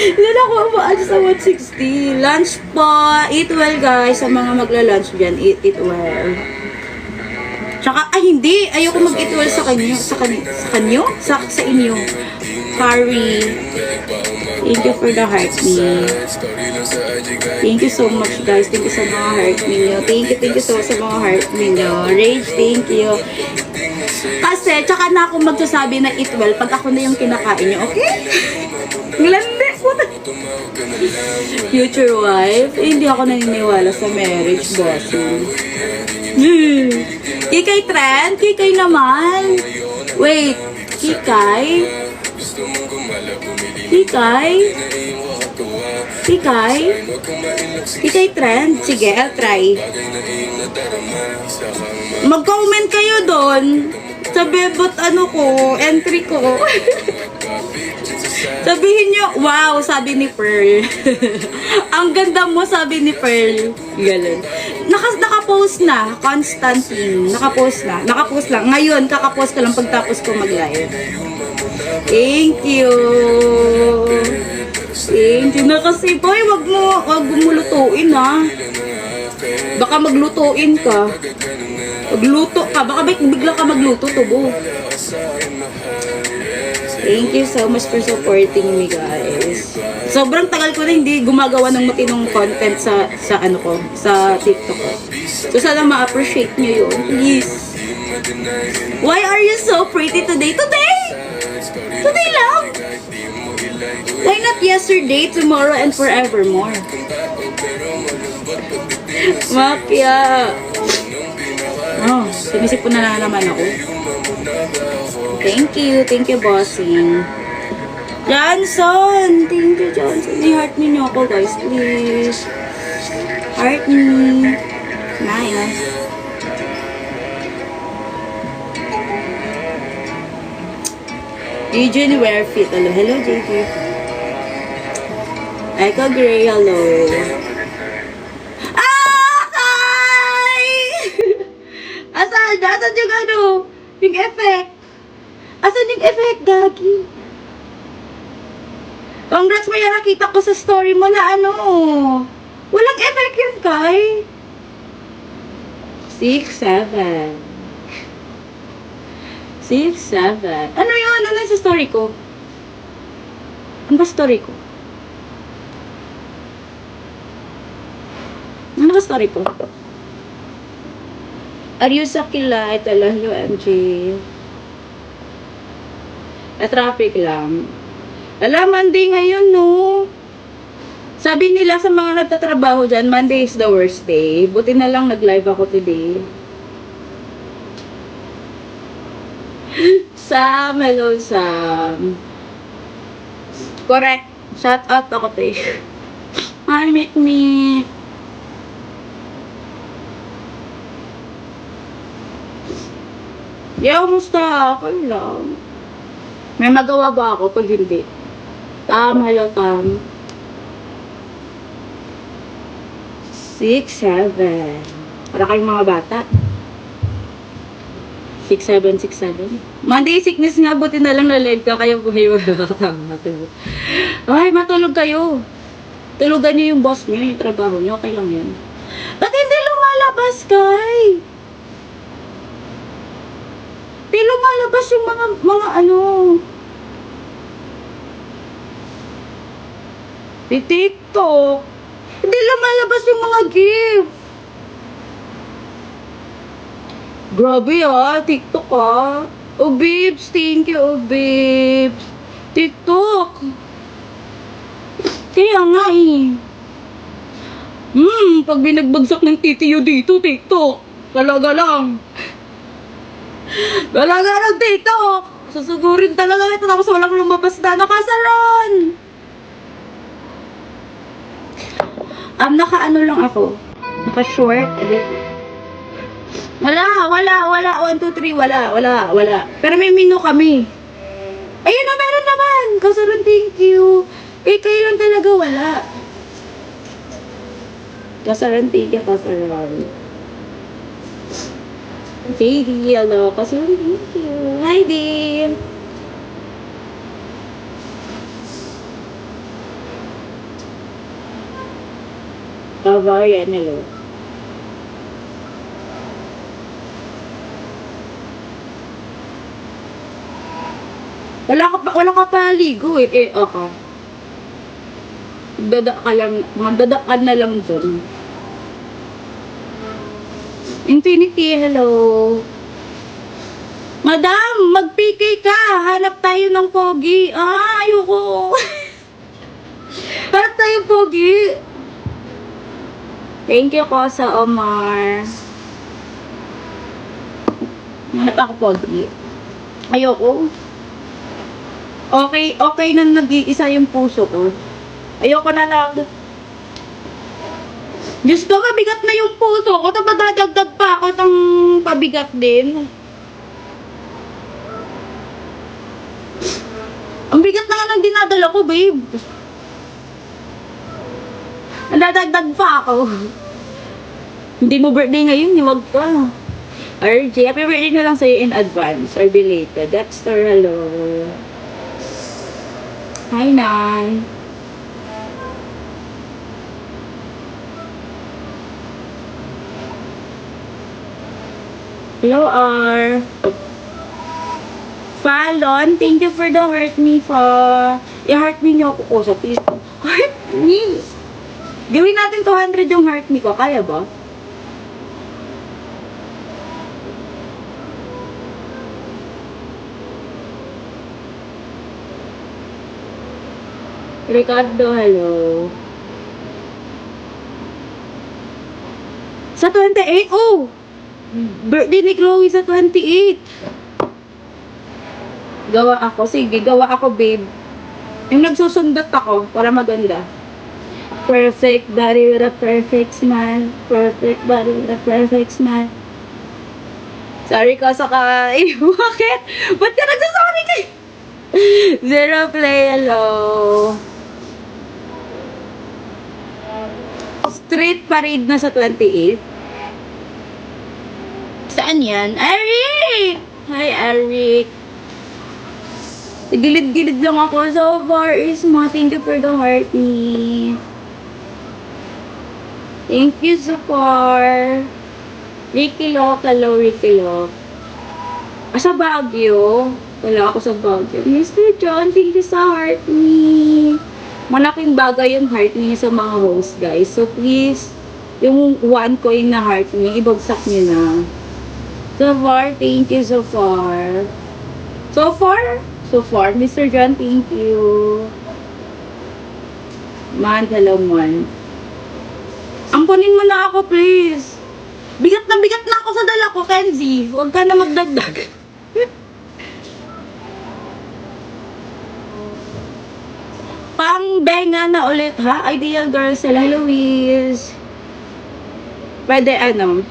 Ilan ako umaan sa 160. Lunch po. Eat well, guys. Sa mga magla-lunch dyan, eat well. Tsaka, hindi. Ayoko mag-eat well sa kanyo. Sa inyo. Harry. Thank you for the heart me. Thank you so much, guys. Thank you sa mga heart me nyo. Thank you so sa mga heart me nyo. Rage, thank you. Kasi, tsaka na ako magsasabi na eat well pag ako na yung kinakain nyo, okay? Glande po na. Future wife? Hindi ako naniniwala sa marriage, bossing. Kikay trend? Kikay naman. Wait, Kikay? Kikay? Kikay? Kikay trend? Sige, I'll try. Mag-comment kayo doon sa bebot entry ko. Sabihin nyo, wow, sabi ni Pearl. Ang ganda mo, sabi ni Pearl. Ganon. Naka-post na, Constantine. Naka-post lang. Ngayon, kaka-post ko lang pagtapos ko mag-live. Thank you. Thank you na kasi, boy, wag mo lutuin, ha. Baka maglutuin ka. Magluto ka. Baka bigla ka magluto, tubo. Thank you so much for supporting me, guys. Sobrang tagal ko na hindi gumagawa ng matinong content sa TikTok ko. So, sana ma-appreciate nyo yun. Please. Why are you so pretty today? Today lang? Why not yesterday, tomorrow, and forevermore? Makya. Oh, sinisipon na naman ako. Thank you, bossing. Johnson! Thank you, Johnson. I-heart me nyo ako, guys, please. Heart me. Nice. Eugene Warefit. Hello, JD. Echo Gray, hello. Hi! Asan yung yung effect? Asan yung effect, Gagi? Congrats, may nakita ko sa story mo na walang effect yun, Kai. 6, 7. 6, 7. Ano yun? Ano sa story ko? Ano ba story ko? Ano ba story ko? Are you sa kilay? Talang yung MJ. Traffic lang. Alam, Monday ngayon, no? Sabi nila sa mga nagtatrabaho dyan, Monday is the worst day. Buti na lang nag-live ako today. Sam, hello, Sam. Correct. Shout out ako, te. Hi, make me. Yo, musta? Okay lang. May magawa ba ako pag hindi? Hello, Tam. 6, 7. Para kayong mga bata. 6, 7, 6, 7. Monday sickness nga, buti na lang na-live ka kayo buhay. Ay, matulog kayo. Tulugan niyo yung boss niyo, yung trabaho niyo. Okay lang yan. Ba't hindi lumalabas, Kai? Di lumalabas yung mga di TikTok. Hindi lumalabas yung mga gift. Grabe TikTok Oh, babes, thank you, oh, babes. TikTok. Kaya nga pag binagbagsak ng titiyo dito, TikTok. Talaga lang. Talaga lang, TikTok. Susugurin talaga ito tapos walang lumabas na nakasaron. Naka-ano lang ako. Naka-short. Wala. 1, 2, 3, wala. Pero may menu kami. Ayun na, meron naman. Kasaron, thank you. Kayo lang talaga wala. Kasaron, thank you, kasaron. JD, hello. Kasaron, thank you. Hi, Dean. Bavarian, hello. Wala ka pa ligo eh. Eh, ako. Magdada ka na lang dun. Infinity, hello. Madam, mag-PK ka. Hanap tayo ng pogi. Ah, ayoko. Hanap tayo pogi. Thank you ko sa Omar. Hanap ako pogi. Ayoko. Okay na nag-iisa yung puso ko. Ayoko na lang. Diyos ko, mabigat na yung puso ko. Tapos dadagdag pa ako ng pabigat din. Ang bigat na nga ng dinadala ko, babe. Nadadagdag pa ako. Hindi mo birthday ngayon, huwag ka. RJ, happy birthday na lang sa'yo in advance or belated. Dexter, hello. Hi, Nan. Hello, R. Fallon, thank you for the heart me for... I-heart me niyo ako ko sa please. Heart me! Gawin natin 200 yung heart me ko. Kaya ba? Ricardo, hello. Sa 28, oh! Birthday ni Chloe sa 28. Gawa ako. Sige, gawa ako, babe. Yung nagsusundot ako para maganda. Perfect body with a perfect smile. Perfect body with a perfect smile. Sorry ko sa Bakit? Ba't ka nagsasorry kayo? Zero play, hello. Street parade na sa 28. Saan yan? Eric! Hi, Eric. Gilid-gilid lang ako. So far is mo. Thank you for the heart me. Thank you so far. Ricky Locke. Hello, Ricky Locke. Sa Baguio. Wala ako sa Baguio. Mr. John, thank you sa heart me. Malaking bagay yung heart me sa mga host, guys. So please, yung 1 coin na heart me, ibagsak nyo na. So far, thank you so far. So far, Mr. John, thank you. Man, hello, man. Ampunin mo na ako, please. Bigat na ako sa dala ko, Kenzie. Huwag ka na magdagdag. Pang-benga na ulit, ha? Ideal girls, hello, Louise. Pwede, ano?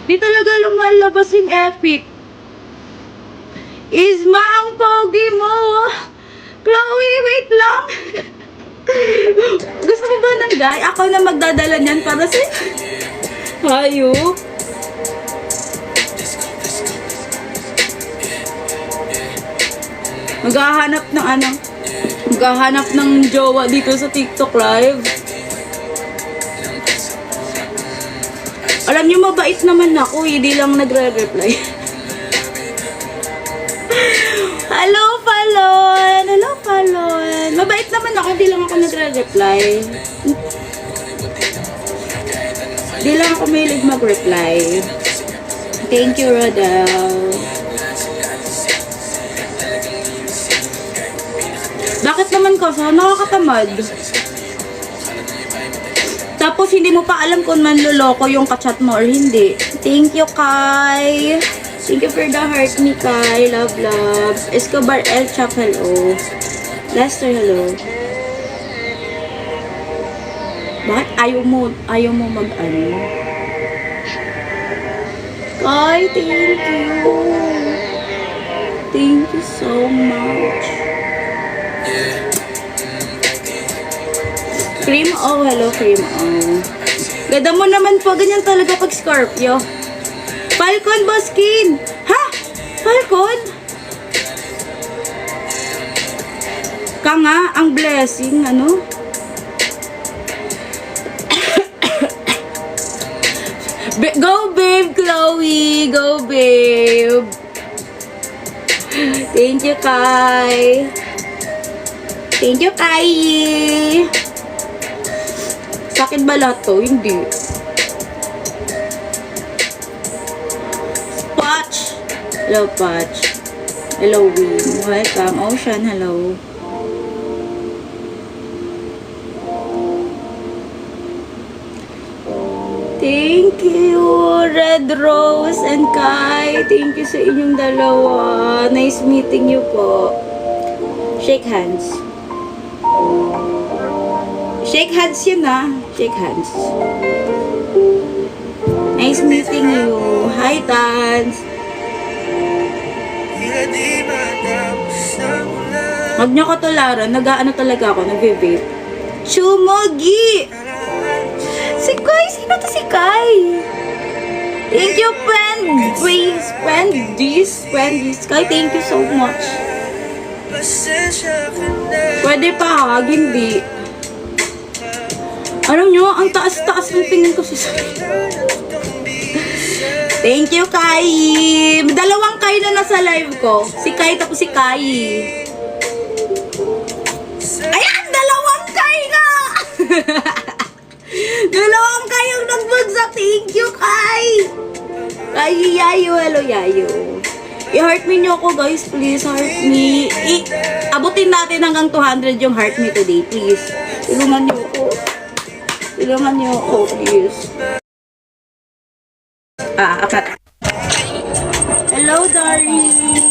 Di talaga lumalabas yung epic. Isma ang pogi mo. Chloe, wait lang. Gusto mo ba ng guy? Ako na magdadala niyan para sa... Hayop. Maghahanap ng jowa dito sa TikTok live. Alam niyo, mabait naman ako, hindi lang nagre-reply. Hello, Fallon! Hello, Fallon! Mabait naman ako, hindi lang ako nagre-reply. Hindi lang ako mahilig mag-reply. Thank you, Rodel. Bakit naman ka? So, nakakatamad. Tapos, hindi mo pa alam kung manloloko yung kachat mo or hindi. Thank you, Kai. Thank you for the heart, me, Kai. Love, love. Escobar El Chap, hello. Lester, hello. Bakit ayaw mo mag-ano? Kai, thank you. Thank you so much. Cream O, hello, Cream O. Ganda mo naman po, ganyan talaga pag Scorpio. Falcon, Boskin! Ha? Falcon? Ka nga, ang blessing, ano? Go, babe, Chloe! Go, babe! Thank you, Kai! Thank you, Kai! Sa akin ba lahat to? Hindi. Patch! Hello, Patch. Hello, Win. Welcome. Ocean, hello. Thank you, Red Rose and Kai. Thank you sa inyong dalawa. Nice meeting you po. Shake hands. Shake hands yun ah. Shake hands. Nice meeting you. Hi, Tans. Huwag niyo ko tularan. Nag-ano talaga ako. Nag-vape. Chumogi! Si Kai! Sino to si Kai? Thank you, friend! Please, friend this. Kai, thank you so much. Pwede pa hag, hindi. Alam nyo, ang taas-taas ng tingin ko si Kai. Thank you, Kai! Dalawang Kai na nasa live ko. Si Kai tapos si Kai. Ayan! Dalawang Kai nga! Dalawang Kai yung nagbagsak. Thank you, Kai! Kai, Yayo. Hello, Yayo. I-heart me nyo ako, guys. Please, heart me. Abutin natin hanggang 200 yung heart me today, please. Tulungan nyo ako. Tulungan nyo ako, please. Akat. Hello, Dari.